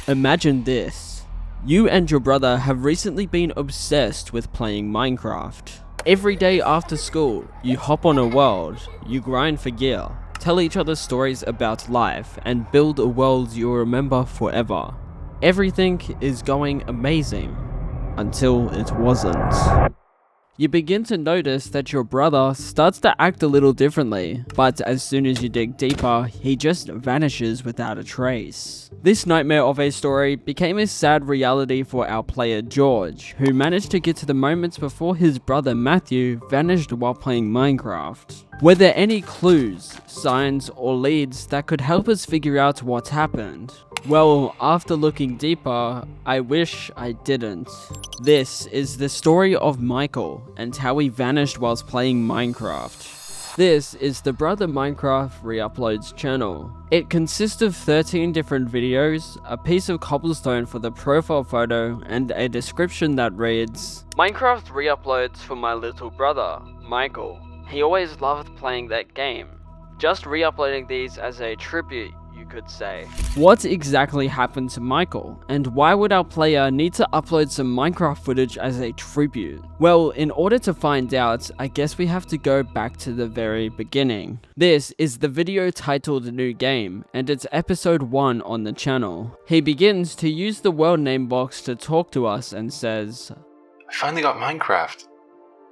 Imagine this. You and your brother have recently been obsessed with playing Minecraft. Every day after school, you hop on a world, you grind for gear, tell each other stories about life, and build a world you'll remember forever. Everything is going amazing. Until it wasn't. You begin to notice that your brother starts to act a little differently, but as soon as you dig deeper, he just vanishes without a trace. This nightmare of a story became a sad reality for our player George, who managed to get to the moments before his brother Matthew vanished while playing Minecraft. Were there any clues, signs, or leads that could help us figure out what happened? Well, after looking deeper, I wish I didn't. This is the story of Michael and how he vanished whilst playing Minecraft. This is the Brother Minecraft ReUploads channel. It consists of 13 different videos, a piece of cobblestone for the profile photo, and a description that reads, Minecraft ReUploads for my little brother, Michael. He always loved playing that game. Just re-uploading these as a tribute, you could say. What exactly happened to Michael, and why would our player need to upload some Minecraft footage as a tribute? Well, in order to find out, I guess we have to go back to the very beginning. This is the video titled New Game, and it's episode 1 on the channel. He begins to use the world name box to talk to us and says, I finally got Minecraft.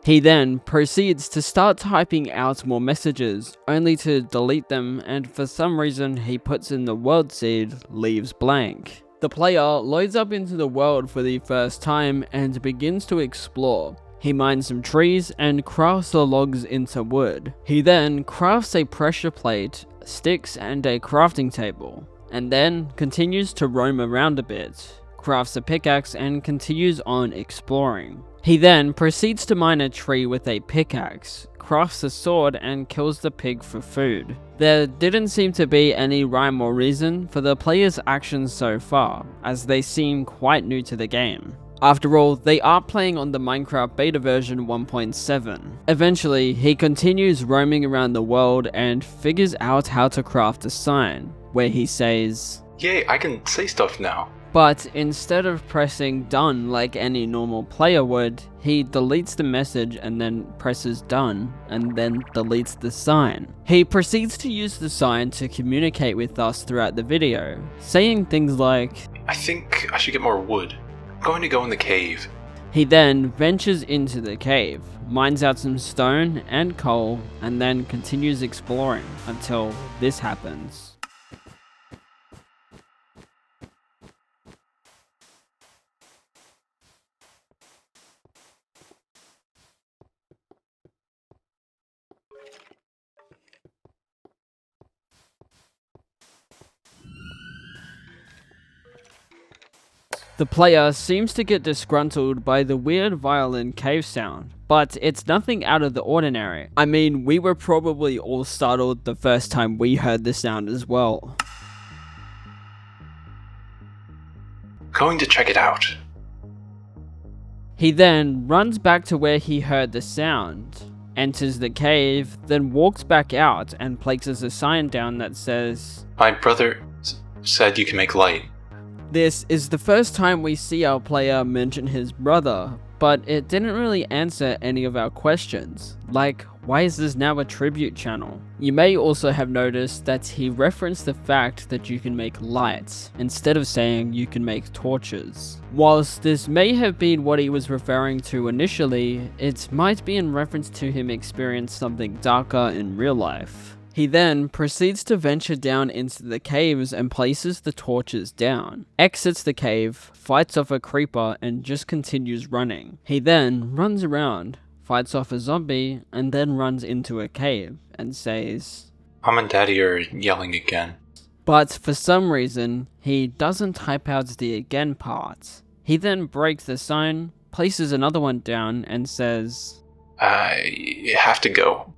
He then proceeds to start typing out more messages, only to delete them, and for some reason he puts in the world seed, leaves blank. The player loads up into the world for the first time and begins to explore. He mines some trees and crafts the logs into wood. He then crafts a pressure plate, sticks and a crafting table, and then continues to roam around a bit, crafts a pickaxe and continues on exploring. He then proceeds to mine a tree with a pickaxe, crafts a sword and kills the pig for food. There didn't seem to be any rhyme or reason for the player's actions so far, as they seem quite new to the game. After all, they are playing on the Minecraft beta version 1.7. Eventually, he continues roaming around the world and figures out how to craft a sign, where he says, Yay, I can say stuff now. But instead of pressing done like any normal player would, he deletes the message and then presses done and then deletes the sign. He proceeds to use the sign to communicate with us throughout the video, saying things like, I think I should get more wood. I'm going to go in the cave. He then ventures into the cave, mines out some stone and coal, and then continues exploring until this happens. The player seems to get disgruntled by the weird violin cave sound, but it's nothing out of the ordinary. I mean, we were probably all startled the first time we heard the sound as well. Going to check it out. He then runs back to where he heard the sound, enters the cave, then walks back out and places a sign down that says, My brother said you can make light. This is the first time we see our player mention his brother, but it didn't really answer any of our questions, like why is this now a tribute channel? You may also have noticed that he referenced the fact that you can make lights, instead of saying you can make torches. Whilst this may have been what he was referring to initially, it might be in reference to him experiencing something darker in real life. He then proceeds to venture down into the caves and places the torches down, exits the cave, fights off a creeper and just continues running. He then runs around, fights off a zombie, and then runs into a cave and says, Mom and Daddy are yelling again. But for some reason, he doesn't type out the again part. He then breaks the sign, places another one down and says, I have to go.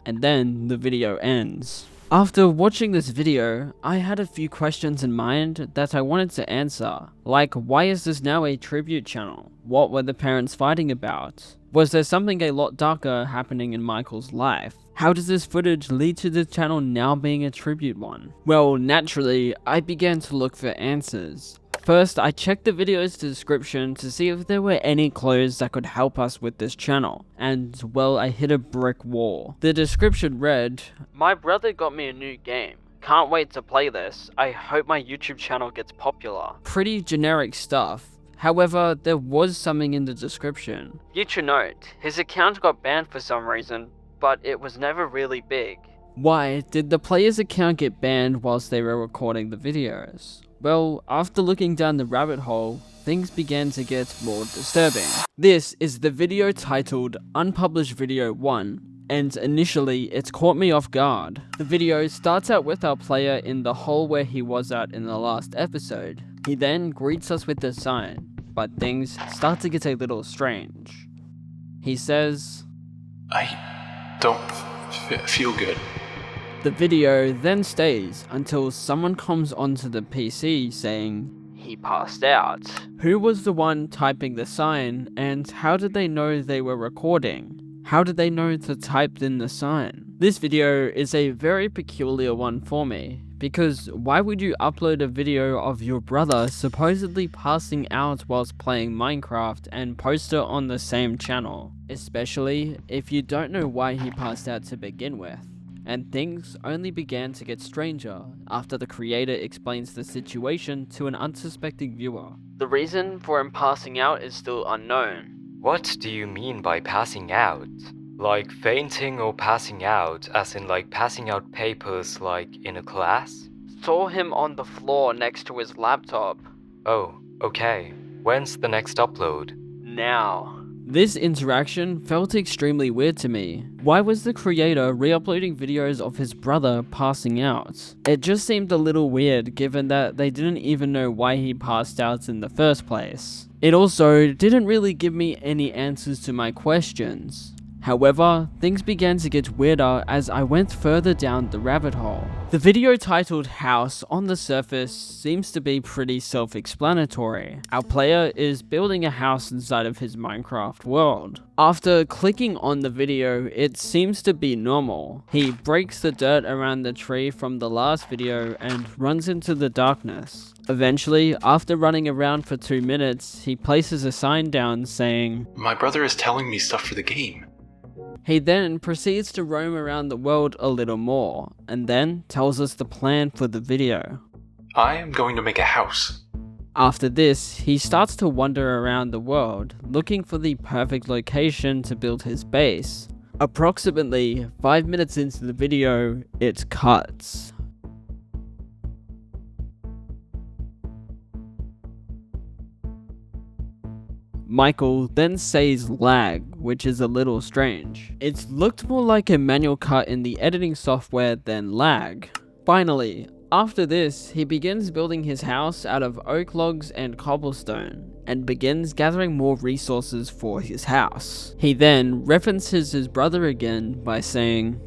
And then the video ends. After watching this video, I had a few questions in mind that I wanted to answer, like why is this now a tribute channel? What were the parents fighting about? Was there something a lot darker happening in Michael's life? How does this footage lead to the channel now being a tribute one? Well, naturally, I began to look for answers. First, I checked the video's description to see if there were any clues that could help us with this channel, and well, I hit a brick wall. The description read, "My brother got me a new game. Can't wait to play this. I hope my YouTube channel gets popular." Pretty generic stuff. However, there was something in the description. Future note, his account got banned for some reason, but it was never really big. Why did the player's account get banned whilst they were recording the videos? Well, after looking down the rabbit hole, things began to get more disturbing. This is the video titled Unpublished Video 1, and initially it caught me off guard. The video starts out with our player in the hole where he was at in the last episode. He then greets us with the sign, but things start to get a little strange. He says, "I don't feel good." The video then stays until someone comes onto the PC saying, "He passed out." Who was the one typing the sign, and how did they know they were recording? How did they know to type in the sign? This video is a very peculiar one for me, because why would you upload a video of your brother supposedly passing out whilst playing Minecraft and post it on the same channel? Especially if you don't know why he passed out to begin with. And things only began to get stranger after the creator explains the situation to an unsuspecting viewer. The reason for him passing out is still unknown. What do you mean by passing out? Like fainting or passing out, as in like passing out papers like in a class? Saw him on the floor next to his laptop. Oh, okay. When's the next upload? Now. This interaction felt extremely weird to me. Why was the creator re-uploading videos of his brother passing out? It just seemed a little weird given that they didn't even know why he passed out in the first place. It also didn't really give me any answers to my questions. However, things began to get weirder as I went further down the rabbit hole. The video titled House on the surface seems to be pretty self-explanatory. Our player is building a house inside of his Minecraft world. After clicking on the video, it seems to be normal. He breaks the dirt around the tree from the last video and runs into the darkness. Eventually, after running around for 2 minutes, he places a sign down saying, "My brother is telling me stuff for the game." He then proceeds to roam around the world a little more, and then tells us the plan for the video. "I am going to make a house." After this, he starts to wander around the world, looking for the perfect location to build his base. Approximately 5 minutes into the video, it cuts. Michael then says lag, which is a little strange. It looked more like a manual cut in the editing software than lag. Finally, after this, he begins building his house out of oak logs and cobblestone, and begins gathering more resources for his house. He then references his brother again by saying,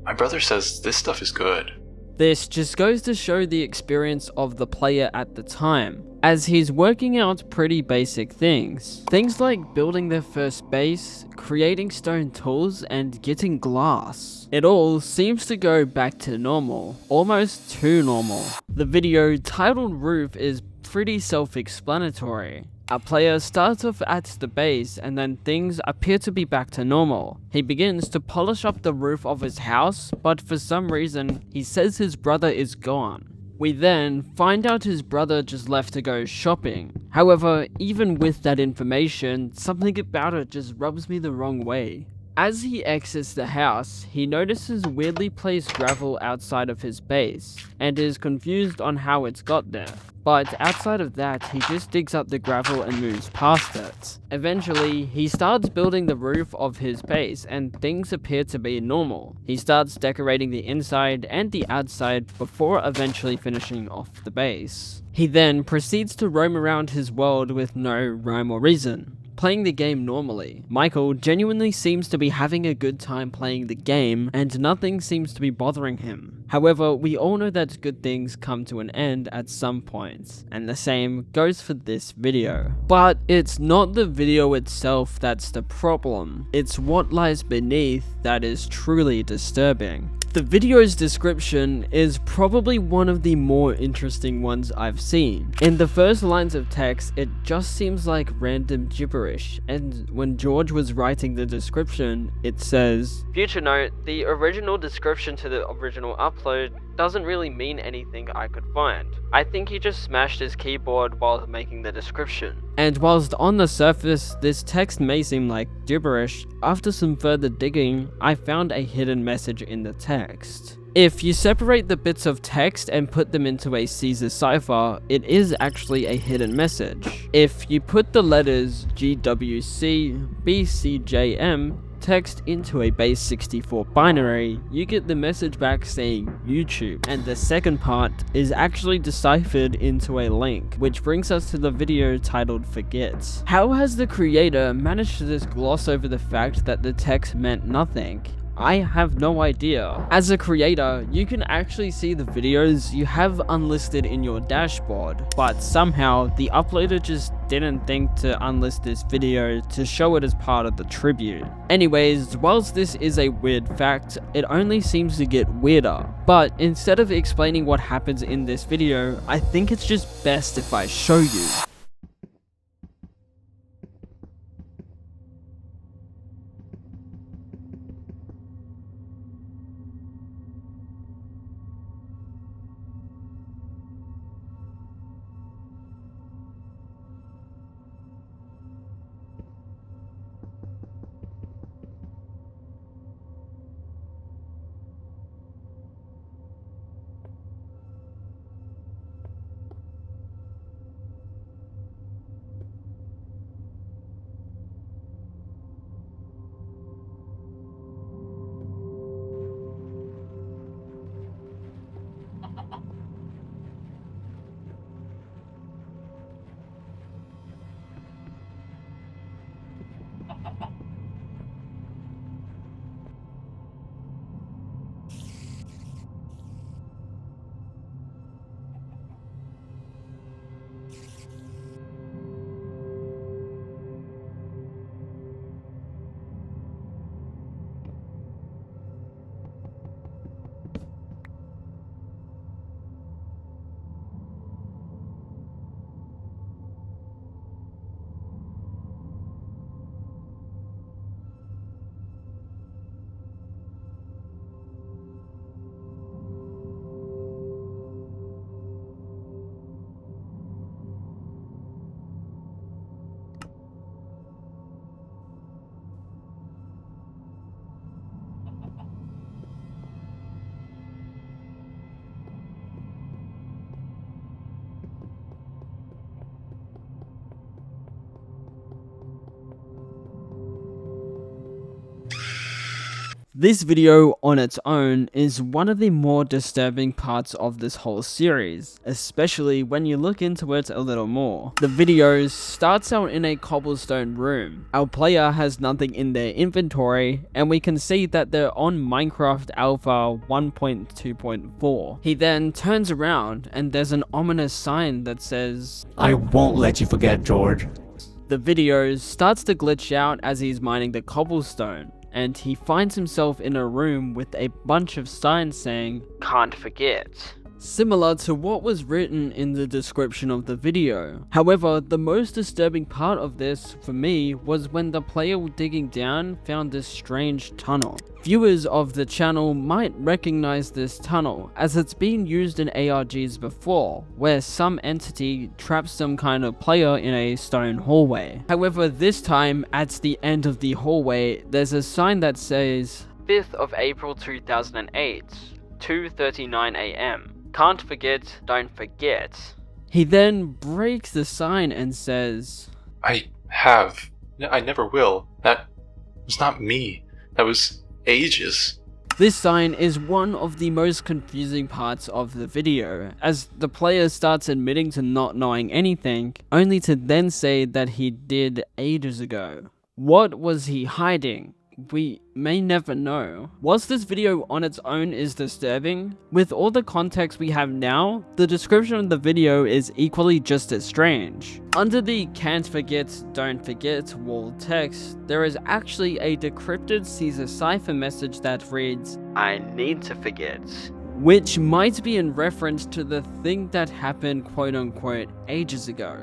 "My brother says this stuff is good." This just goes to show the experience of the player at the time, as he's working out pretty basic things. Things like building their first base, creating stone tools, and getting glass. It all seems to go back to normal, almost too normal. The video titled Roof is pretty self-explanatory. Our player starts off at the base and then things appear to be back to normal. He begins to polish up the roof of his house, but for some reason, he says his brother is gone. We then find out his brother just left to go shopping. However, even with that information, something about it just rubs me the wrong way. As he exits the house, he notices weirdly placed gravel outside of his base, and is confused on how it's got there. But outside of that, he just digs up the gravel and moves past it. Eventually, he starts building the roof of his base, and things appear to be normal. He starts decorating the inside and the outside before eventually finishing off the base. He then proceeds to roam around his world with no rhyme or reason. playing the game normally. Michael genuinely seems to be having a good time playing the game, and nothing seems to be bothering him. However, we all know that good things come to an end at some point, and the same goes for this video. But it's not the video itself that's the problem, it's what lies beneath that is truly disturbing. The video's description is probably one of the more interesting ones I've seen. In the first lines of text, it just seems like random gibberish, and when George was writing the description, it says, "Future note, the original description to the original upload doesn't really mean anything I could find. I think he just smashed his keyboard while making the description." And whilst on the surface this text may seem like gibberish, after some further digging, I found a hidden message in the text. If you separate the bits of text and put them into a Caesar cipher, it is actually a hidden message. If you put the letters GWC, BCJM, text into a base 64 binary, you get the message back saying YouTube, and the second part is actually deciphered into a link, which brings us to the video titled Forget. How has the creator managed to just gloss over the fact that the text meant nothing? I have no idea. As a creator, you can actually see the videos you have unlisted in your dashboard, but somehow the uploader just didn't think to unlist this video to show it as part of the tribute. Anyways, whilst this is a weird fact, it only seems to get weirder. But instead of explaining what happens in this video, I think it's just best if I show you. This video on its own is one of the more disturbing parts of this whole series, especially when you look into it a little more. The video starts out in a cobblestone room. Our player has nothing in their inventory, and we can see that they're on Minecraft Alpha 1.2.4. He then turns around and there's an ominous sign that says, "I won't let you forget, George." The video starts to glitch out as he's mining the cobblestone, and he finds himself in a room with a bunch of signs saying, "Can't forget," similar to what was written in the description of the video. However, the most disturbing part of this for me was when the player digging down found this strange tunnel. Viewers of the channel might recognize this tunnel, as it's been used in ARGs before, where some entity traps some kind of player in a stone hallway. However, this time, at the end of the hallway, there's a sign that says, 5th of April 2008, 2:39 AM. Can't forget, don't forget. He then breaks the sign and says, I never will. That was not me. That was ages. This sign is one of the most confusing parts of the video, as the player starts admitting to not knowing anything, only to then say that he did ages ago. What was he hiding? We may never know. Whilst this video on its own is disturbing, with all the context we have now, the description of the video is equally just as strange. Under the can't forget, don't forget wall text, there is actually a decrypted Caesar cipher message that reads, "I need to forget," which might be in reference to the thing that happened quote unquote ages ago.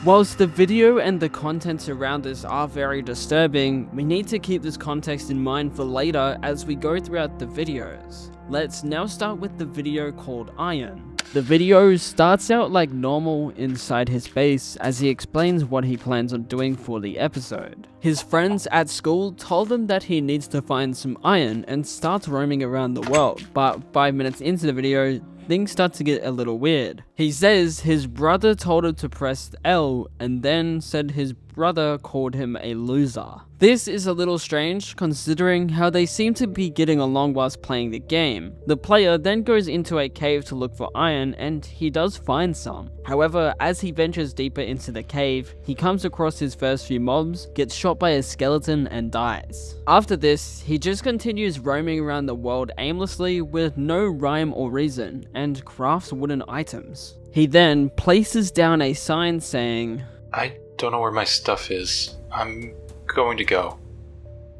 Whilst the video and the contents around this are very disturbing, we need to keep this context in mind for later as we go throughout the videos. Let's now start with the video called Iron. The video starts out like normal inside his base as he explains what he plans on doing for the episode. His friends at school told him that he needs to find some iron and starts roaming around the world, but 5 minutes into the video, things start to get a little weird. He says his brother told him to press L and then said his brother called him a loser. This is a little strange considering how they seem to be getting along whilst playing the game. The player then goes into a cave to look for iron and he does find some. However, as he ventures deeper into the cave, he comes across his first few mobs, gets shot by a skeleton and dies. After this, he just continues roaming around the world aimlessly with no rhyme or reason and crafts wooden items. He then places down a sign saying, I don't know where my stuff is. I'm going to go.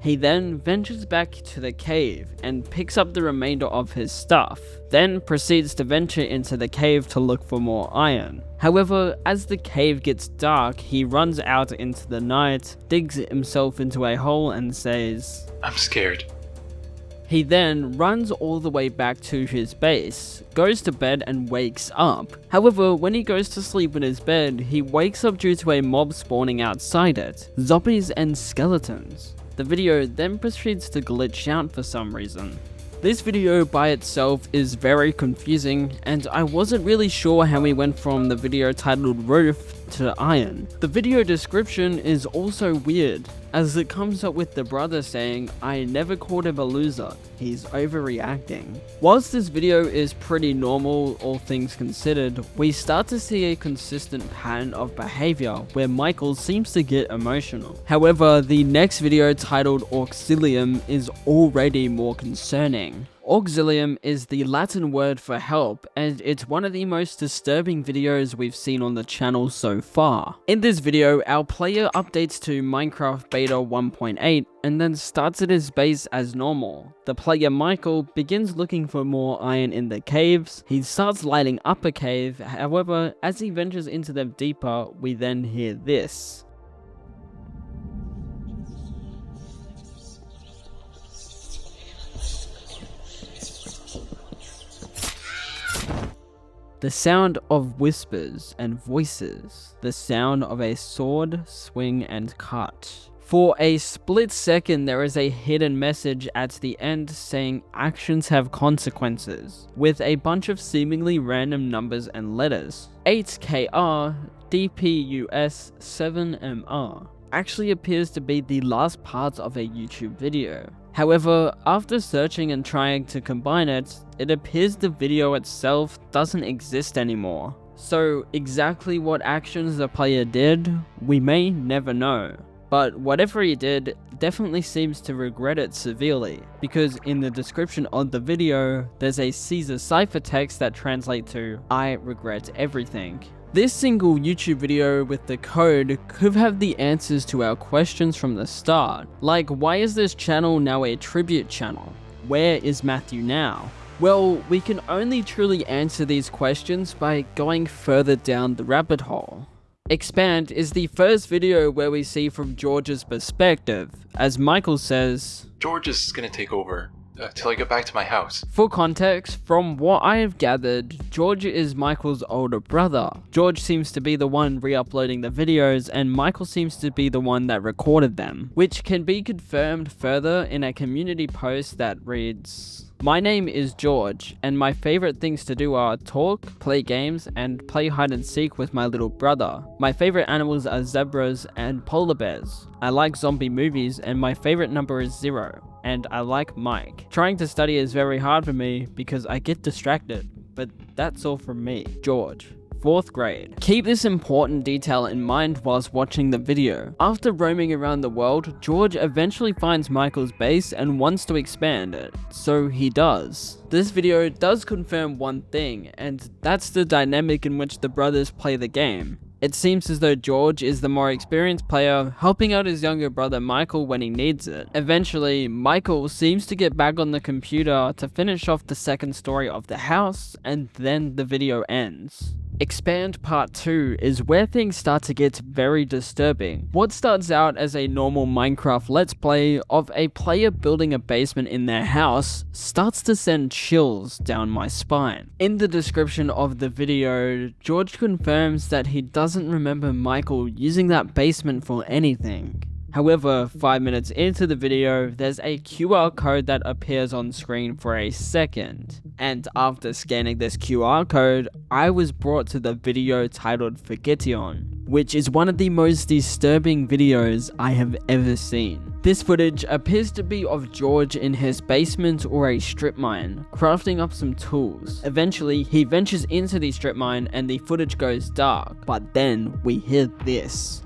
He then ventures back to the cave and picks up the remainder of his stuff, then proceeds to venture into the cave to look for more iron. However, as the cave gets dark, he runs out into the night, digs himself into a hole and says, I'm scared. He then runs all the way back to his base, goes to bed and wakes up. However, when he goes to sleep in his bed, he wakes up due to a mob spawning outside it, zombies and skeletons. The video then proceeds to glitch out for some reason. This video by itself is very confusing, and I wasn't really sure how we went from the video titled Roof to Iron. The video description is also weird, as it comes up with the brother saying, I never called him a loser, he's overreacting. Whilst this video is pretty normal, all things considered, we start to see a consistent pattern of behavior where Michael seems to get emotional. However, the next video titled Auxilium is already more concerning. Auxilium is the Latin word for help, and it's one of the most disturbing videos we've seen on the channel so far. In this video, our player updates to Minecraft Beta 1.8 and then starts at his base as normal. The player Michael begins looking for more iron in the caves. He starts lighting up a cave, however, as he ventures into them deeper, we then hear this. The sound of whispers and voices. The sound of a sword, swing and cut. For a split second, there is a hidden message at the end saying actions have consequences, with a bunch of seemingly random numbers and letters. 8KR, DPUS, 7MR. Actually appears to be the last part of a YouTube video. However, after searching and trying to combine it, it appears the video itself doesn't exist anymore. So exactly what actions the player did, we may never know. But whatever he did definitely seems to regret it severely, because in the description of the video, there's a Caesar cipher text that translates to, I regret everything. This single YouTube video with the code could have the answers to our questions from the start, like why is this channel now a tribute channel? Where is Matthew now? Well, we can only truly answer these questions by going further down the rabbit hole. Expand is the first video where we see from George's perspective, as Michael says, George is gonna take over till I get back to my house. For context, from what I have gathered, George is Michael's older brother. George seems to be the one re-uploading the videos, and Michael seems to be the one that recorded them, which can be confirmed further in a community post that reads, My name is George, and my favorite things to do are talk, play games, and play hide and seek with my little brother. My favorite animals are zebras and polar bears. I like zombie movies, and my favorite number is 0. And I like Mike. Trying to study is very hard for me because I get distracted, but that's all from me, George. 4th grade. Keep this important detail in mind whilst watching the video. After roaming around the world, George eventually finds Michael's base and wants to expand it, so he does. This video does confirm one thing, and that's the dynamic in which the brothers play the game. It seems as though George is the more experienced player, helping out his younger brother Michael when he needs it. Eventually, Michael seems to get back on the computer to finish off the 2nd story of the house, and then the video ends. Expand Part 2 is where things start to get very disturbing. What starts out as a normal Minecraft Let's Play of a player building a basement in their house starts to send chills down my spine. In the description of the video, George confirms that he doesn't remember Michael using that basement for anything. However, 5 minutes into the video, there's a QR code that appears on screen for a second. And after scanning this QR code, I was brought to the video titled Forgetion, which is one of the most disturbing videos I have ever seen. This footage appears to be of George in his basement or a strip mine, crafting up some tools. Eventually, he ventures into the strip mine and the footage goes dark, but then we hear this.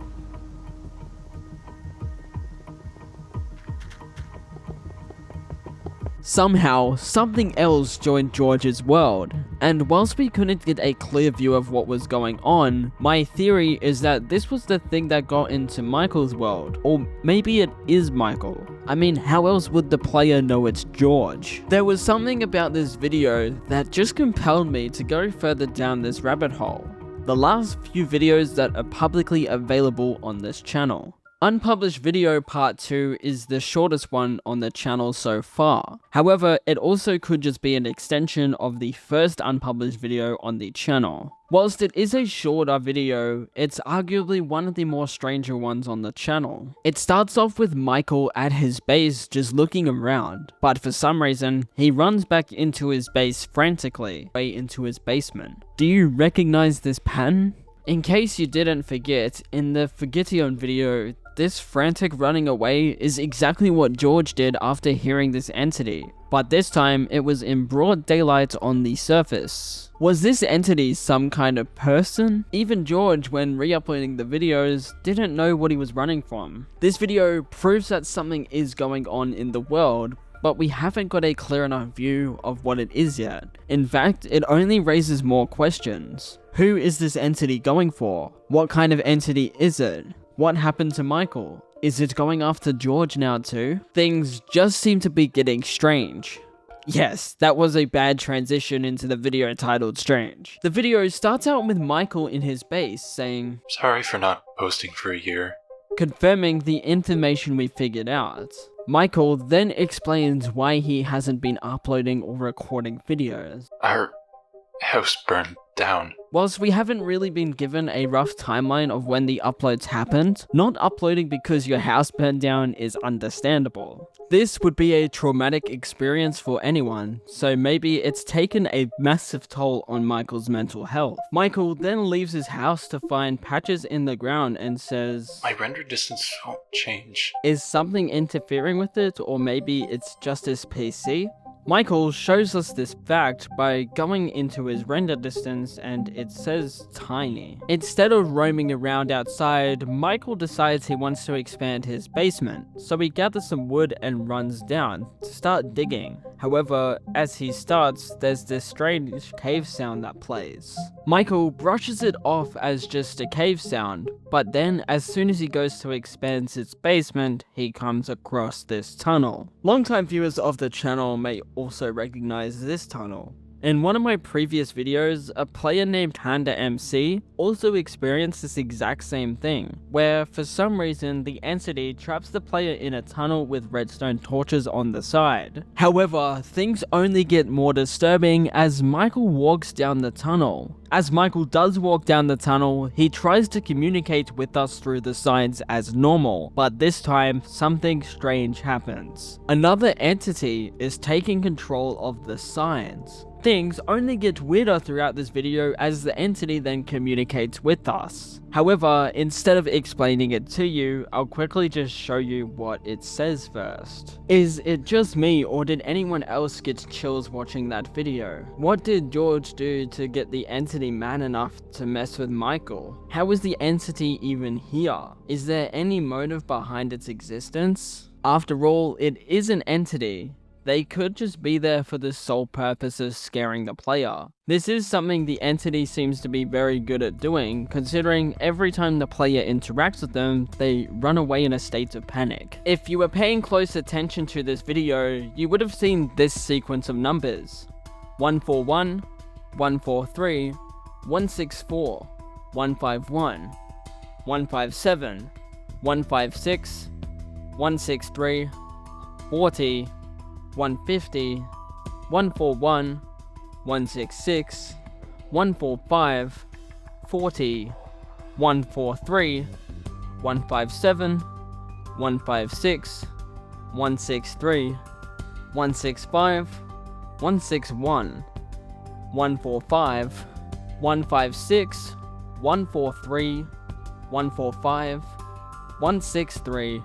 Somehow, something else joined George's world, and whilst we couldn't get a clear view of what was going on, my theory is that this was the thing that got into Michael's world, or maybe it is Michael. I mean, how else would the player know it's George? There was something about this video that just compelled me to go further down this rabbit hole. The last few videos that are publicly available on this channel. Unpublished video part 2 is the shortest one on the channel so far. However, it also could just be an extension of the first unpublished video on the channel. Whilst it is a shorter video, it's arguably one of the more stranger ones on the channel. It starts off with Michael at his base just looking around, but for some reason, he runs back into his base frantically, way into his basement. Do you recognize this pattern? In case you didn't forget, in the Forgetion video, this frantic running away is exactly what George did after hearing this entity, but this time it was in broad daylight on the surface. Was this entity some kind of person? Even George, when re-uploading the videos, didn't know what he was running from. This video proves that something is going on in the world, but we haven't got a clear enough view of what it is yet. In fact, it only raises more questions. Who is this entity going for? What kind of entity is it? What happened to Michael? Is it going after George now too? Things just seem to be getting strange. Yes, that was a bad transition into the video titled Strange. The video starts out with Michael in his base saying, Sorry for not posting for a year. confirming the information we figured out. Michael then explains why he hasn't been uploading or recording videos. Our house burned down. Whilst we haven't really been given a rough timeline of when the uploads happened, not uploading because your house burned down is understandable. This would be a traumatic experience for anyone, so maybe it's taken a massive toll on Michael's mental health. Michael then leaves his house to find patches in the ground and says, My render distance won't change. is something interfering with it, or maybe it's just his PC? Michael shows us this fact by going into his render distance and it says tiny. Instead of roaming around outside, Michael decides he wants to expand his basement, so he gathers some wood and runs down to start digging. However, as he starts, there's this strange cave sound that plays. Michael brushes it off as just a cave sound, but then as soon as he goes to expand his basement, he comes across this tunnel. Longtime viewers of the channel may also recognize this tunnel. In one of my previous videos, a player named Panda MC also experienced this exact same thing, where for some reason the entity traps the player in a tunnel with redstone torches on the side. However, things only get more disturbing as Michael walks down the tunnel. As Michael does walk down the tunnel, he tries to communicate with us through the signs as normal, but this time, something strange happens. Another entity is taking control of the signs. Things only get weirder throughout this video as the entity then communicates with us. However, instead of explaining it to you, I'll quickly just show you what it says first. Is it just me, or did anyone else get chills watching that video? What did George do to get the entity mad enough to mess with Michael? How is the entity even here? Is there any motive behind its existence? After all, it is an entity. They could just be there for the sole purpose of scaring the player. This is something the entity seems to be very good at doing, considering every time the player interacts with them, they run away in a state of panic. If you were paying close attention to this video, you would have seen this sequence of numbers. 141, 143, 164, 151, 157, 156, 163, 40, 150, 141, 166, 145, 40, 143, 157, 156, 163, 165, 161, 145, 156, 143, 145, 163,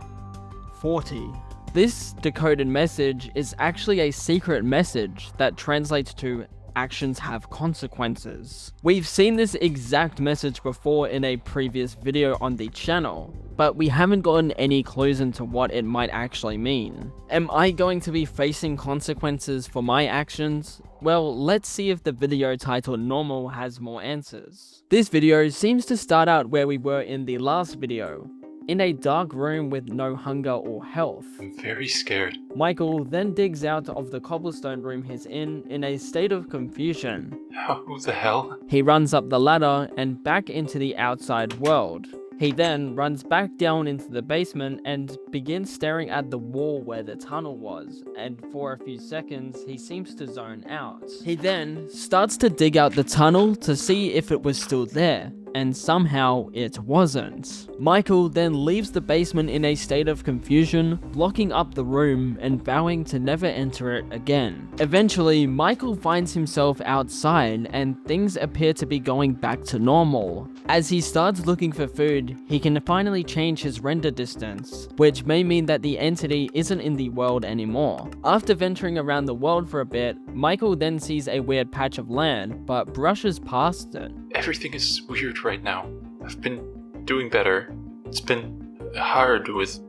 40. This decoded message is actually a secret message that translates to actions have consequences. We've seen this exact message before in a previous video on the channel, but we haven't gotten any clues into what it might actually mean. Am I going to be facing consequences for my actions? Well, let's see if the video titled Normal has more answers. This video seems to start out where we were in the last video, in a dark room with no hunger or health. I'm very scared. Michael then digs out of the cobblestone room he's in a state of confusion. Who the hell? He runs up the ladder and back into the outside world. He then runs back down into the basement and begins staring at the wall where the tunnel was, and for a few seconds he seems to zone out. He then starts to dig out the tunnel to see if it was still there, and somehow it wasn't. Michael then leaves the basement in a state of confusion, locking up the room and vowing to never enter it again. Eventually, Michael finds himself outside and things appear to be going back to normal. As he starts looking for food, he can finally change his render distance, which may mean that the entity isn't in the world anymore. After venturing around the world for a bit, Michael then sees a weird patch of land, but brushes past it. Everything is weird right now. I've been doing better. It's been hard with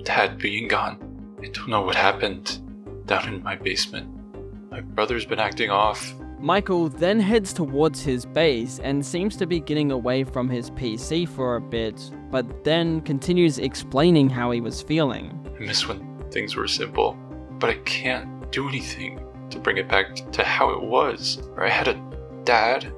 Dad being gone. I don't know what happened down in my basement. My brother's been acting off. Michael then heads towards his base and seems to be getting away from his PC for a bit, but then continues explaining how he was feeling. I miss when things were simple, but I can't do anything to bring it back to how it was, where I had a dad,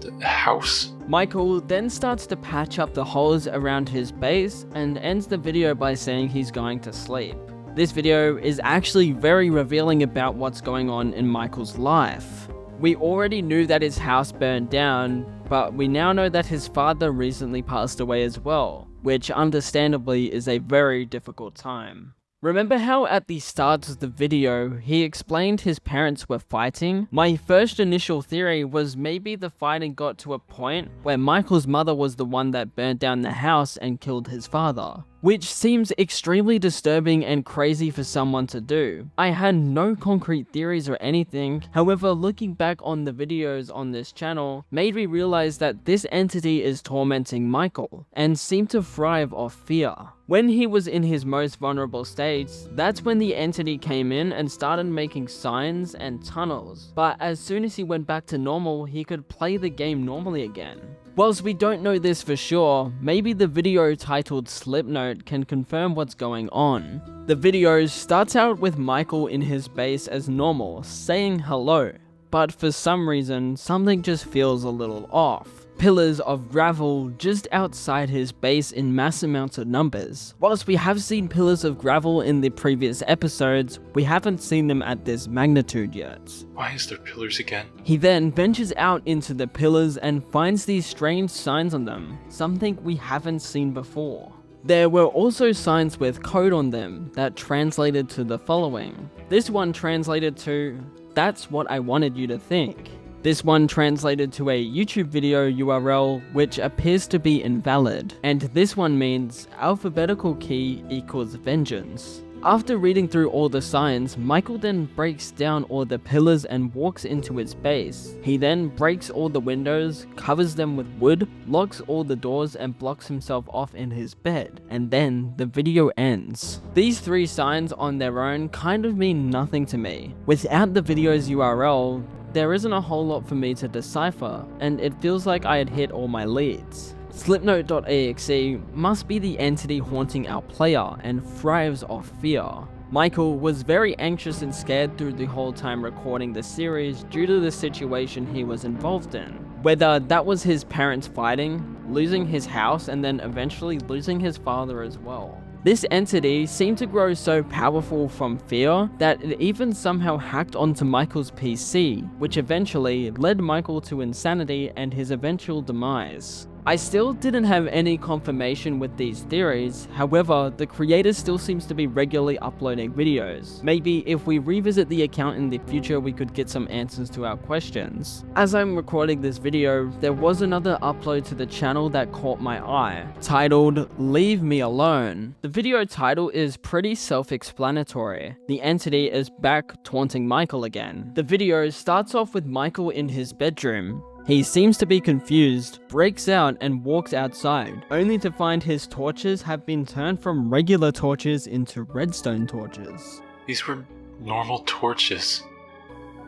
the house. Michael then starts to patch up the holes around his base and ends the video by saying he's going to sleep. This video is actually very revealing about what's going on in Michael's life. We already knew that his house burned down, but we now know that his father recently passed away as well, which understandably is a very difficult time. Remember how at the start of the video, he explained his parents were fighting? My first initial theory was maybe the fighting got to a point where Michael's mother was the one that burnt down the house and killed his father, which seems extremely disturbing and crazy for someone to do. I had no concrete theories or anything, however looking back on the videos on this channel made me realize that this entity is tormenting Michael, and seemed to thrive off fear. When he was in his most vulnerable states, that's when the entity came in and started making signs and tunnels, but as soon as he went back to normal, he could play the game normally again. Whilst we don't know this for sure, maybe the video titled Slipnote can confirm what's going on. The video starts out with Michael in his base as normal, saying hello, but for some reason, something just feels a little off. pillars of gravel just outside his base in mass amounts of numbers. Whilst we have seen pillars of gravel in the previous episodes, we haven't seen them at this magnitude yet. Why is there pillars again? He then ventures out into the pillars and finds these strange signs on them, something we haven't seen before. There were also signs with code on them that translated to the following. This one translated to, "That's what I wanted you to think." This one translated to a YouTube video URL which appears to be invalid, and this one means alphabetical key equals vengeance. After reading through all the signs, Michael then breaks down all the pillars and walks into its base. He then breaks all the windows, covers them with wood, locks all the doors and blocks himself off in his bed, and then the video ends. These three signs on their own kind of mean nothing to me. Without the video's URL, there isn't a whole lot for me to decipher, and it feels like I had hit all my leads. Slipnote.exe must be the entity haunting our player and thrives off fear. Michael was very anxious and scared through the whole time recording the series due to the situation he was involved in. Whether that was his parents fighting, losing his house, and then eventually losing his father as well. This entity seemed to grow so powerful from fear that it even somehow hacked onto Michael's PC, which eventually led Michael to insanity and his eventual demise. I still didn't have any confirmation with these theories, however, the creator still seems to be regularly uploading videos. Maybe if we revisit the account in the future we could get some answers to our questions. As I'm recording this video, there was another upload to the channel that caught my eye, titled "Leave Me Alone." The video title is pretty self-explanatory. The entity is back taunting Michael again. The video starts off with Michael in his bedroom. He seems to be confused, breaks out and walks outside, only to find his torches have been turned from regular torches into redstone torches. These were normal torches,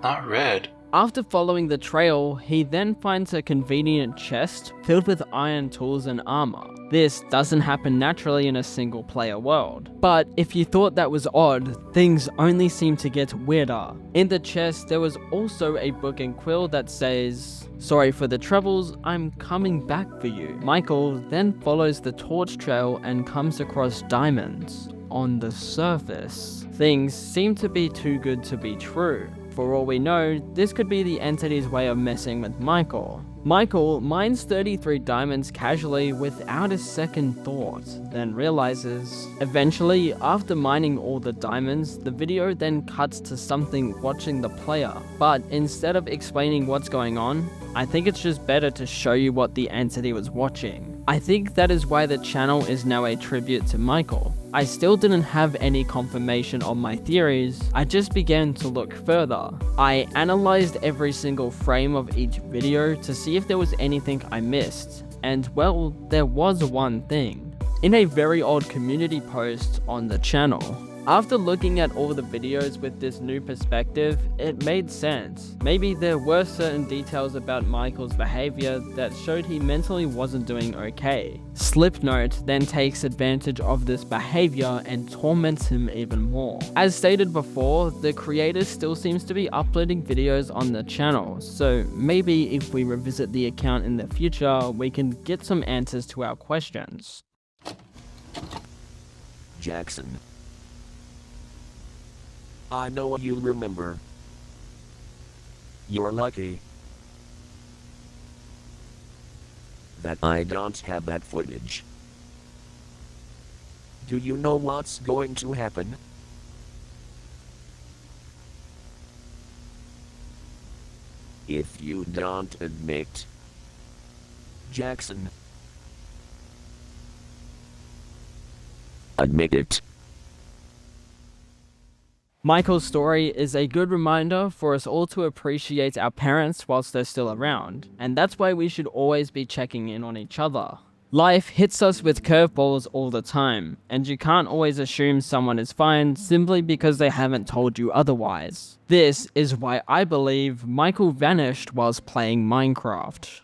not red. After following the trail, he then finds a convenient chest filled with iron tools and armor. This doesn't happen naturally in a single player world. But if you thought that was odd, things only seem to get weirder. In the chest, there was also a book and quill that says, "Sorry for the troubles, I'm coming back for you." Michael then follows the torch trail and comes across diamonds. On the surface, things seem to be too good to be true. For all we know, this could be the entity's way of messing with Michael. Michael mines 33 diamonds casually without a second thought, then realizes. Eventually, after mining all the diamonds, the video then cuts to something watching the player. But instead of explaining what's going on, I think it's just better to show you what the entity was watching. I think that is why the channel is now a tribute to Michael. I still didn't have any confirmation on my theories, I just began to look further. I analyzed every single frame of each video to see if there was anything I missed, and well, there was one thing. In a very old community post on the channel. After looking at all the videos with this new perspective, it made sense. Maybe there were certain details about Michael's behavior that showed he mentally wasn't doing okay. Slipnote then takes advantage of this behavior and torments him even more. As stated before, the creator still seems to be uploading videos on the channel, so maybe if we revisit the account in the future, we can get some answers to our questions. Jackson, I know you remember. You're lucky that I don't have that footage. Do you know what's going to happen? If you don't admit, Jackson, admit it. Michael's story is a good reminder for us all to appreciate our parents whilst they're still around, and that's why we should always be checking in on each other. Life hits us with curveballs all the time, and you can't always assume someone is fine simply because they haven't told you otherwise. This is why I believe Michael vanished whilst playing Minecraft.